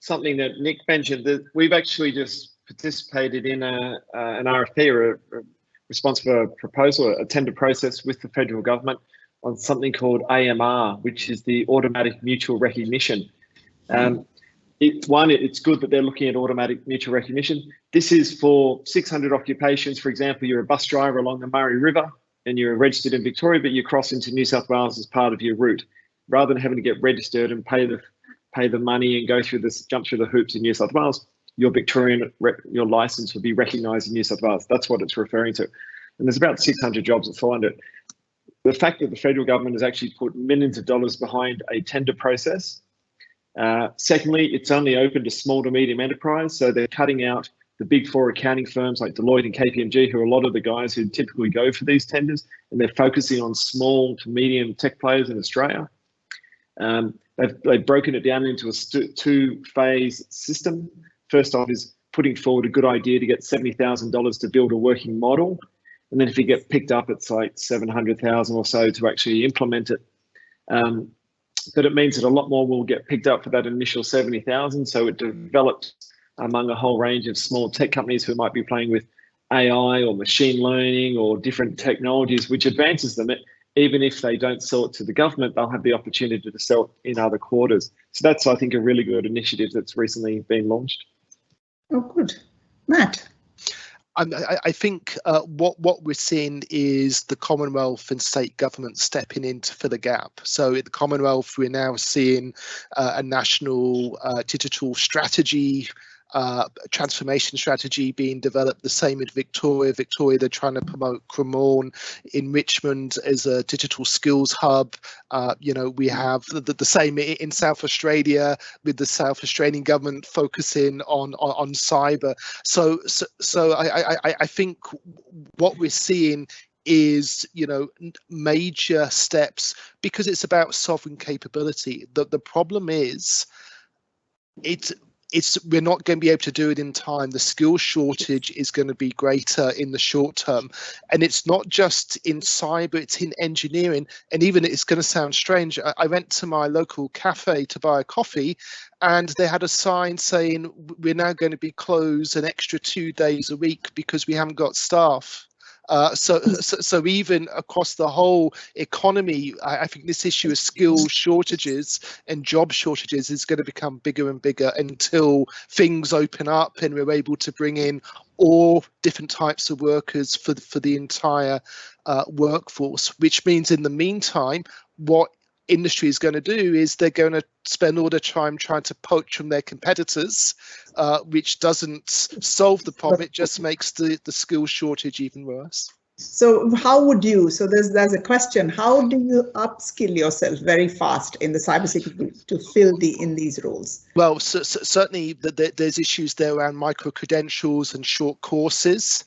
something that Nick mentioned, that we've actually just participated in an RFP, or a response for a proposal, a tender process with the federal government on something called AMR, which is the automatic mutual recognition. It's good that they're looking at automatic mutual recognition. This is for 600 occupations. For example, you're a bus driver along the Murray River and you're registered in Victoria, but you cross into New South Wales as part of your route. Rather than having to get registered and pay the money and jump through the hoops in New South Wales, your your license will be recognised in New South Wales. That's what it's referring to. And there's about 600 jobs that fall under it. The fact that the federal government has actually put millions of dollars behind a tender process. Secondly, it's only open to small to medium enterprise. So they're cutting out the big four accounting firms like Deloitte and KPMG, who are a lot of the guys who typically go for these tenders, and they're focusing on small to medium tech players in Australia. They've broken it down into a two-phase system. First off is putting forward a good idea to get $70,000 to build a working model. And then if you get picked up, it's like $700,000 or so to actually implement it. But it means that a lot more will get picked up for that initial $70,000. So it developed among a whole range of small tech companies who might be playing with AI or machine learning or different technologies, which advances them. Even if they don't sell it to the government, they'll have the opportunity to sell it in other quarters. So that's, I think, a really good initiative that's recently been launched. Oh, good. Matt? I think what we're seeing is the Commonwealth and state government stepping in to fill a gap. So at the Commonwealth, we're now seeing a national digital strategy transformation strategy being developed. The same in Victoria. Victoria, they're trying to promote Cremorne. In Richmond as a digital skills hub. We have the same in South Australia, with the South Australian government focusing on cyber. So I think what we're seeing is major steps, because it's about sovereign capability. The problem is we're not going to be able to do it in time. The skill shortage is going to be greater in the short term, and it's not just in cyber, it's in engineering. And even, it's going to sound strange, I went to my local cafe to buy a coffee, and they had a sign saying we're now going to be closed an extra 2 days a week because we haven't got staff. So even across the whole economy, I think this issue of skill shortages and job shortages is going to become bigger and bigger until things open up and we're able to bring in all different types of workers for the entire workforce. Which means, in the meantime, what industry is going to do is they're going to spend all their time trying to poach from their competitors, which doesn't solve the problem. It just makes the skill shortage even worse. So how would you, so there's a question, how do you upskill yourself very fast in the cybersecurity to fill in these roles? Well, certainly there's issues there around micro-credentials and short courses,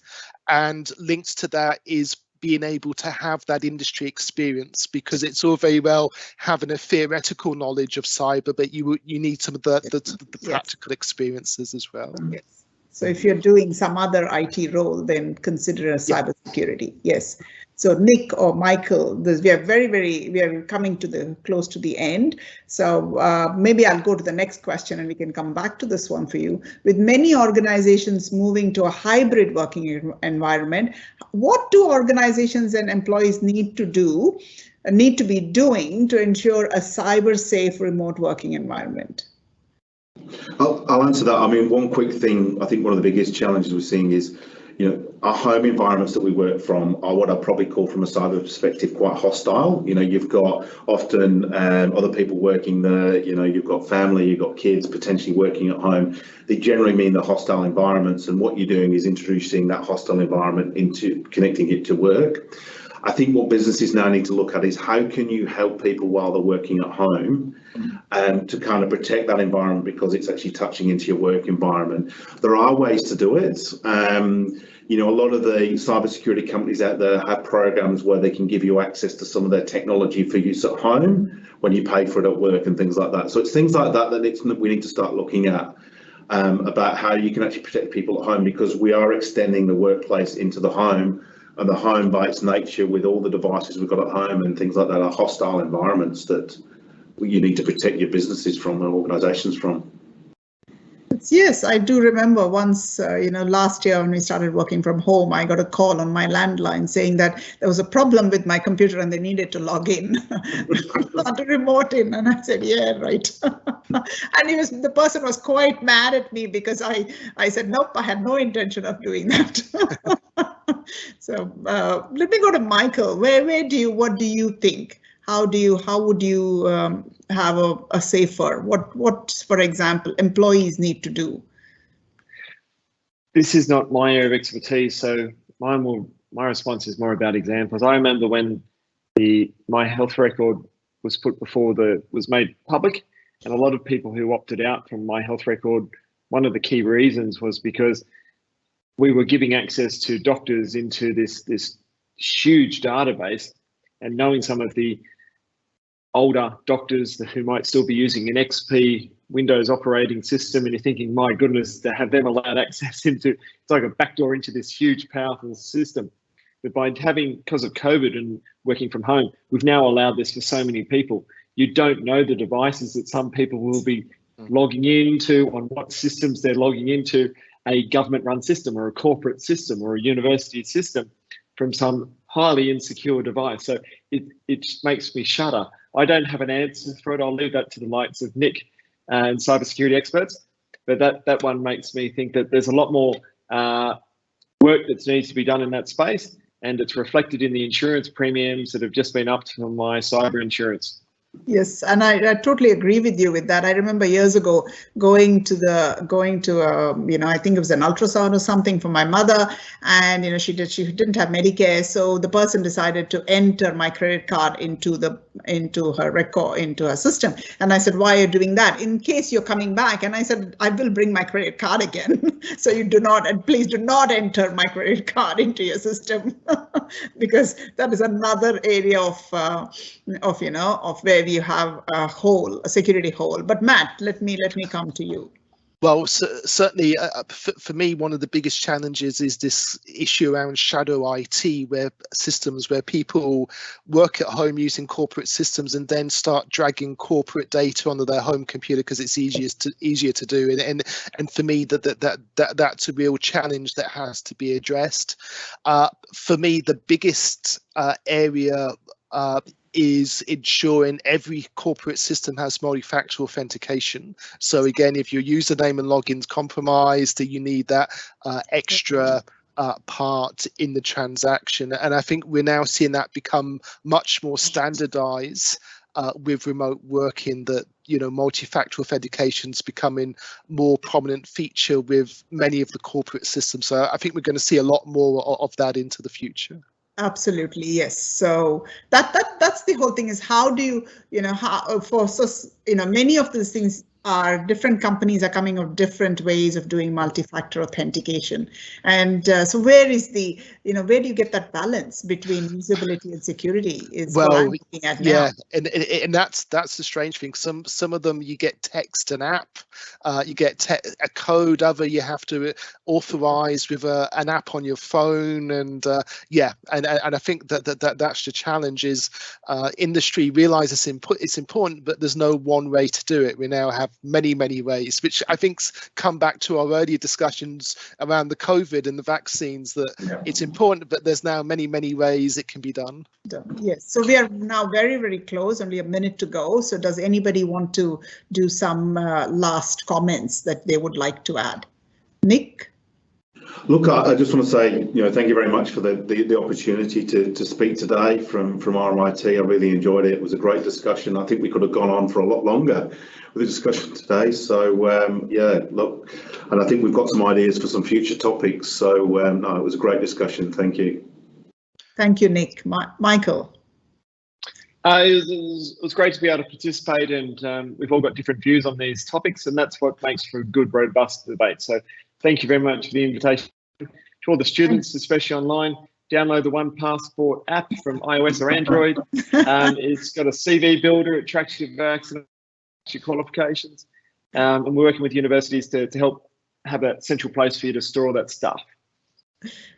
and linked to that is being able to have that industry experience, because it's all very well having a theoretical knowledge of cyber, but you need some of the practical experiences as well. Yes. So if you're doing some other IT role, then consider a cybersecurity. Yes. So Nick or Michael, we are coming to close to the end. So maybe I'll go to the next question and we can come back to this one for you. With many organizations moving to a hybrid working environment, what do organizations and employees need to be doing to ensure a cyber safe remote working environment? I'll answer that. I mean, one quick thing, I think one of the biggest challenges we're seeing is, our home environments that we work from are what I probably call, from a cyber perspective, quite hostile. You've got often other people working there, you've got family, you've got kids potentially working at home. They generally mean the hostile environments, and what you're doing is introducing that hostile environment into connecting it to work. I think what businesses now need to look at is how can you help people while they're working at home, to kind of protect that environment, because it's actually touching into your work environment. There are ways to do it. A lot of the cybersecurity companies out there have programs where they can give you access to some of their technology for use at home when you pay for it at work and things like that. So it's things like that we need to start looking at, about how you can actually protect people at home, because we are extending the workplace into the home. And the home, by its nature, with all the devices we've got at home and things like that, are hostile environments that you need to protect your businesses from and organisations from. Yes, I do remember once, last year when we started working from home, I got a call on my landline saying that there was a problem with my computer and they needed to log in, not to remote in. And I said, yeah, right. And the person was quite mad at me because I said, nope, I had no intention of doing that. So let me go to Michael. What do you think? How would you have a safer, what, for example, employees need to do? This is not my area of expertise, so my response is more about examples. I remember when my health record was was made public, and a lot of people who opted out from my health record, one of the key reasons was because we were giving access to doctors into this huge database, and knowing some of the older doctors who might still be using an XP Windows operating system, and you're thinking, my goodness, to have them allowed access into, it's like a backdoor into this huge, powerful system. But because of COVID and working from home, we've now allowed this for so many people. You don't know the devices that some people will be logging into, on what systems they're logging into, a government-run system or a corporate system or a university system from some highly insecure device. So it just makes me shudder. I don't have an answer for it. I'll leave that to the likes of Nick and cybersecurity experts. But that one makes me think that there's a lot more work that needs to be done in that space, and it's reflected in the insurance premiums that have just been upped for my cyber insurance. Yes, and I totally agree with you with that. I remember years ago going to I think it was an ultrasound or something for my mother, and she didn't have Medicare, so the person decided to enter my credit card into her record, into her system. And I said, why are you doing that? In case you're coming back. And I said, I will bring my credit card again. So you do not, and please do not enter my credit card into your system, because that is another area of where we have a security hole. But Matt, let me come to you. Well, certainly for me, one of the biggest challenges is this issue around shadow IT, where people work at home using corporate systems and then start dragging corporate data onto their home computer because it's easier to do. And for me, that's a real challenge that has to be addressed. For me, the biggest area is ensuring every corporate system has multi-factor authentication. So again, if your username and login's compromised, you need that extra part in the transaction. And I think we're now seeing that become much more standardized with remote working, that multi-factor authentication is becoming more prominent feature with many of the corporate systems. So I think we're going to see a lot more of that into the future. Absolutely, yes. So that's the whole thing, is how do you, many of these things are different companies are coming up with different ways of doing multi-factor authentication. And so where do you get that balance between usability and security is what I'm looking at now. And that's the strange thing. Some of them you get text and app, you get a code, other you have to authorize with an app on your phone, and and I think that's the challenge, is industry realize it's important, but there's no one way to do it. We now have many ways, which I think's come back to our earlier discussions around the COVID and the vaccines, that it's important, but there's now many ways it can be done. Yes, so we are now very close, only a minute to go. So does anybody want to do some last comments that they would like to add? Nick? Look, I just want to say, thank you very much for the opportunity to speak today from RMIT. I really enjoyed it. It was a great discussion. I think we could have gone on for a lot longer with the discussion today. So look, and I think we've got some ideas for some future topics. So no, it was a great discussion. Thank you. Thank you, Nick. Michael. It was great to be able to participate, and we've all got different views on these topics, and that's what makes for a good, robust debate. So thank you very much for the invitation. To all the students, especially online, download the OnePassport app from iOS or Android. It's got a CV builder, it tracks your vaccination qualifications, and we're working with universities to help have a central place for you to store all that stuff.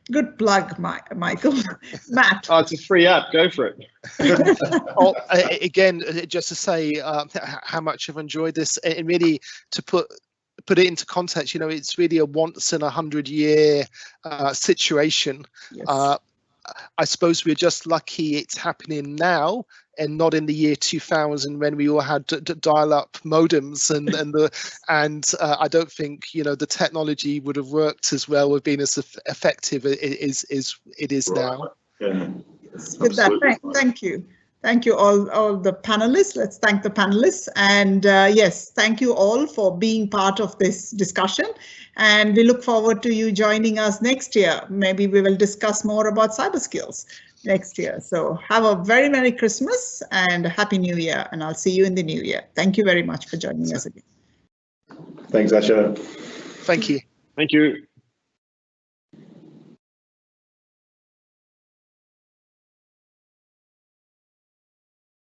Good plug, Michael. Matt. Oh, it's a free app. Go for it. Again, just to say how much I've enjoyed this, and really to put it into context, it's really a once in 100-year situation. Yes. I suppose we're just lucky it's happening now and not in the year 2000 when we all had dial-up modems, and I don't think the technology would have worked as well, or been as effective as it is now. Yeah. With that, thank you. Thank you all the panelists. Let's thank the panelists. And yes, thank you all for being part of this discussion. And we look forward to you joining us next year. Maybe we will discuss more about cyber skills next year. So have a very Merry Christmas and a Happy New Year. And I'll see you in the new year. Thank you very much for joining us again. Thanks, Asha. Thank you. Thank you.